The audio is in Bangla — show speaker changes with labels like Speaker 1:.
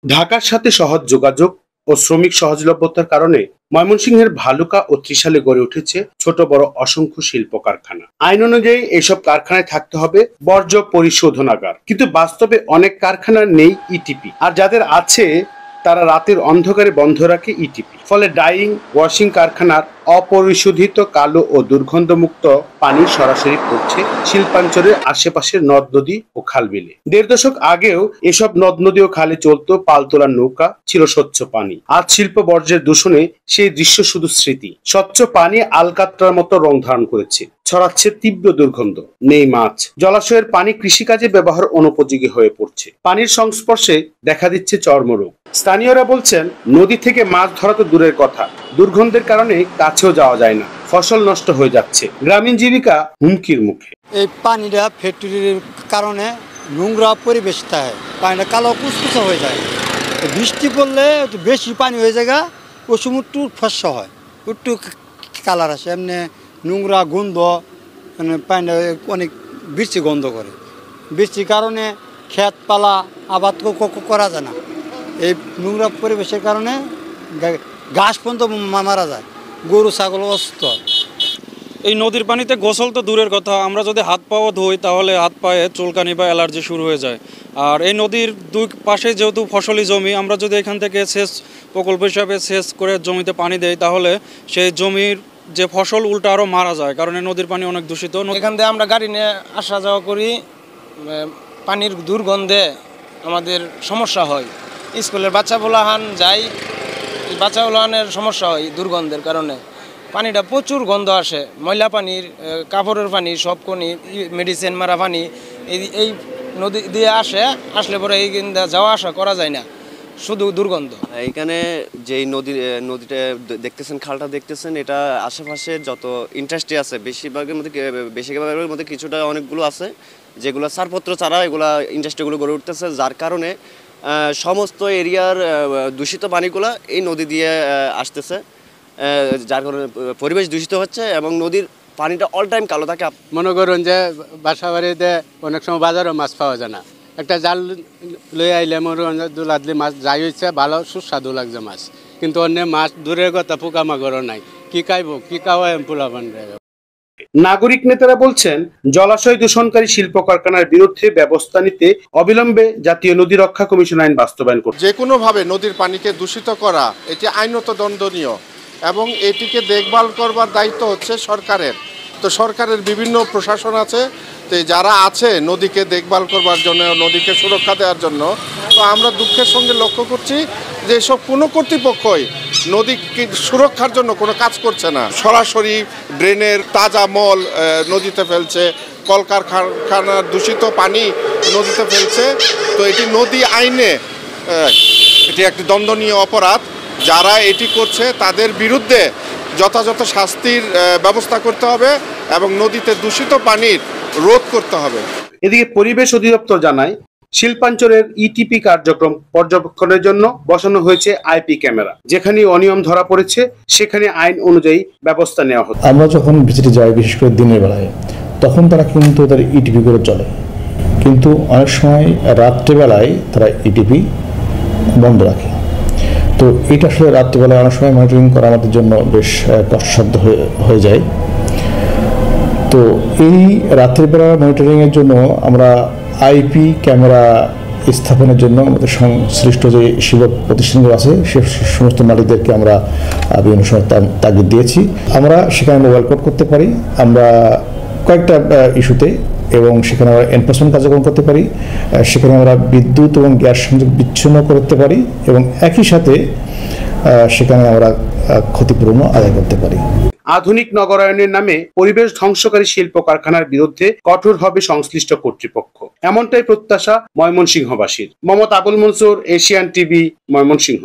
Speaker 1: ঢাকার সাথে সহজ যোগাযোগ ও শ্রমিক সহজলভ্যতার কারণে ময়মনসিংহের ভালুকা ও ত্রিশালে গড়ে উঠেছে ছোট বড় অসংখ্য শিল্প কারখানা। আইন অনুযায়ী এসব কারখানায় থাকতে হবে বর্জ্য পরিশোধনাগার, কিন্তু বাস্তবে অনেক কারখানার নেই ইটিপি, আর যাদের আছে তারা রাতের অন্ধকারে বন্ধ রাখে ইটিপি। ফলে ডাইং ওয়াশিং কারখানার অপরিশোধিত কালো ও দুর্গন্ধমুক্ত পানি সরাসরি পড়ছে শিল্পাঞ্চলের আশেপাশের নদ নদী ও খাল বিলে। ১.৫ দশক আগেও এসব নদ নদী ও খালে চলত পালতোলার নৌকা, ছিল স্বচ্ছ পানি। আজ শিল্প বর্জ্যের দূষণে সেই দৃশ্য শুধু স্মৃতি। স্বচ্ছ পানি আলকাতরার মতো রং ধারণ করেছে, ছড়াচ্ছে তীব্র দুর্গন্ধ, নেই মাছ। জলাশয়ের পানি কৃষিকাজে ব্যবহার অনুপযোগী হয়ে পড়ছে। পানির সংস্পর্শে দেখা দিচ্ছে চর্মরোগ। স্থানীয়রা বলছেন, নদী থেকে মাছ ধরা তো দূরের কথা, দুর্গন্ধের কারণে কাছেও যাওয়া যায় না, ফসল নষ্ট হয়ে যাচ্ছে, গ্রামীণ জীবিকা হুমকির মুখে।
Speaker 2: এই পানিটা ফ্যাক্টরির কারণে নোংরা পরিবেশ থাকে, পানিটা কালো কুচকুচা হয়ে যায়। বৃষ্টি পড়লে একটু বেশি পানি হয়ে যায়, ওই সময় একটু ফসা হয়, একটু কালার আসে, এমনি নোংরা গন্ধ, মানে পানিটা অনেক বৃষ্টি গন্ধ করে। বৃষ্টির কারণে ক্ষেত পালা আবাদ করা যায় না। এই নোংরা পরিবেশের কারণে ঘাস পর্যন্ত মারা যায়, গরু ছাগল অসুস্থ।
Speaker 3: এই নদীর পানিতে গোসল তো দূরের কথা, আমরা যদি হাত পাও ধুই তাহলে হাত পায়ে চুলকানি বা অ্যালার্জি শুরু হয়ে যায়। আর এই নদীর দুই পাশে যেহেতু ফসলি জমি, আমরা যদি এখান থেকে সেচ প্রকল্প হিসাবে সেচ করে জমিতে পানি দেই, তাহলে সেই জমির যে ফসল উল্টা আরও মারা যায়, কারণ এই নদীর পানি অনেক দূষিত।
Speaker 4: এখান থেকে আমরা গাড়ি নিয়ে আসা যাওয়া করি, পানির দুর্গন্ধে আমাদের সমস্যা হয়। স্কুলের বাচ্চাগুলাহান যাই, বাচ্চাগুলাহানের সমস্যা হয় দুর্গন্ধের কারণে। পানিটা প্রচুর গন্ধ আসে, ময়লা পানির, কাপড়ের পানি, সব কোনি মেডিসিন মারা পানি এই নদী দিয়ে আসলে পরে এই যাওয়া আসা করা যায় না, শুধু দুর্গন্ধ।
Speaker 5: এইখানে যেই নদীটা দেখতেছেন, খালটা দেখতেছেন, এটা আশেপাশে যত ইন্ডাস্ট্রি আছে বেশিরভাগের মধ্যে কিছুটা অনেকগুলো আছে যেগুলো ছাড়পত্র ছাড়া এগুলা ইন্ডাস্ট্রিগুলো গড়ে উঠতেছে, যার কারণে সমস্ত এরিয়ার দূষিত পানিগুলো এই নদী দিয়ে আসতেছে, যার কারণে পরিবেশ দূষিত হচ্ছে এবং নদীর পানিটা অল টাইম কালো থাকে।
Speaker 6: মনে করুন যে বাসা বাড়িতে অনেক সময় বাজারেও মাছ পাওয়া যায় না, একটা জাল লই আইলে মনে করেন দুলাদলি মাছ যাই হচ্ছে ভালো সুস্বাদু লাগছে মাছ, কিন্তু অন্য মাছ দূরের কথা পোকামাকড়ও নাই, কি খাইব, কি খাওয়াই পোলাপান।
Speaker 1: নাগরিক নেতারা বলছেন, জলাশয় দূষণকারী শিল্প কারখানার বিরুদ্ধে ব্যবস্থা নিতে অবিলম্বে জাতীয় নদী রক্ষা কমিশন আইন বাস্তবায়ন করছে।
Speaker 7: যে কোনোভাবে নদীর পানিকে দূষিত করা এটি আইনত দণ্ডনীয় এবং এটিকে দেখভাল করবার দায়িত্ব হচ্ছে সরকারের। তো সরকারের বিভিন্ন প্রশাসন আছে, তো যারা আছে নদীকে দেখভাল করবার জন্য, নদীকে সুরক্ষা দেওয়ার জন্য। তো আমরা দুঃখের সঙ্গে লক্ষ্য করছি যে এসব কোনো কর্তৃপক্ষই নদীকে সুরক্ষার জন্য কোনো কাজ করছে না। সরাসরি ড্রেনের তাজা মল নদীতে ফেলছে, কলকারখানার দূষিত পানি নদীতে ফেলছে। তো এটি নদী আইনে এটি একটি দণ্ডনীয় অপরাধ। যারা এটি করছে তাদের বিরুদ্ধে যথাযথ শাস্তির ব্যবস্থা করতে হবে এবং নদীতে দূষিত পানির রোধ করতে হবে।
Speaker 1: এদিকে পরিবেশ অধিদপ্তর জানায়, শিল্পাঞ্চলের ইটিপি কার্যক্রম পর্যবেক্ষণের জন্য বসানো হয়েছে আইপি ক্যামেরা। যেখানে অনিয়ম ধরা পড়েছে সেখানে আইন অনুযায়ী ব্যবস্থা নেওয়া হচ্ছে।
Speaker 8: আমরা যখন ভিজিটে যাই, বিশেষ করে দিনের বেলায়, তখন তারা কিন্তু তাদের ইটিপি করে চলে, কিন্তু অনেক সময় রাত্রেবেলায় তারা ইটিপি বন্ধ রাখে। তো এটা আসলে রাত্রিবেলায় অনেক সময় মনিটরিং করা আমাদের জন্য বেশ কষ্টসাধ্য হয়ে যায়। তো এই রাত্রিবেলা মনিটরিংয়ের জন্য আমরা আইপি ক্যামেরা স্থাপনের জন্য আমাদের সংশ্লিষ্ট যে শিল্প প্রতিষ্ঠানগুলো আছে সে সমস্ত মালিকদেরকে আমরা বিভিন্ন সময় তাগিদ দিয়েছি। আমরা সেখানে মোবাইল কোড করতে পারি আমরা কয়েকটা ইস্যুতে, এবং সেখানে আমরা এনফোর্সমেন্ট কার্যক্রম করতে পারি, সেখানে আমরা বিদ্যুৎ এবং গ্যাস সংযোগ বিচ্ছিন্ন করতে পারি, এবং একই সাথে সেখানে আমরা ক্ষতিপূরণ আদায় করতে পারি।
Speaker 1: আধুনিক নগরায়নের নামে পরিবেশ ধ্বংসকারী শিল্প কারখানার বিরুদ্ধে কঠোর হবে সংশ্লিষ্ট কর্তৃপক্ষ, এমনটাই প্রত্যাশা ময়মনসিংহবাসীর। Mohammad Abul Mansur, Asian TV, Mymensingh.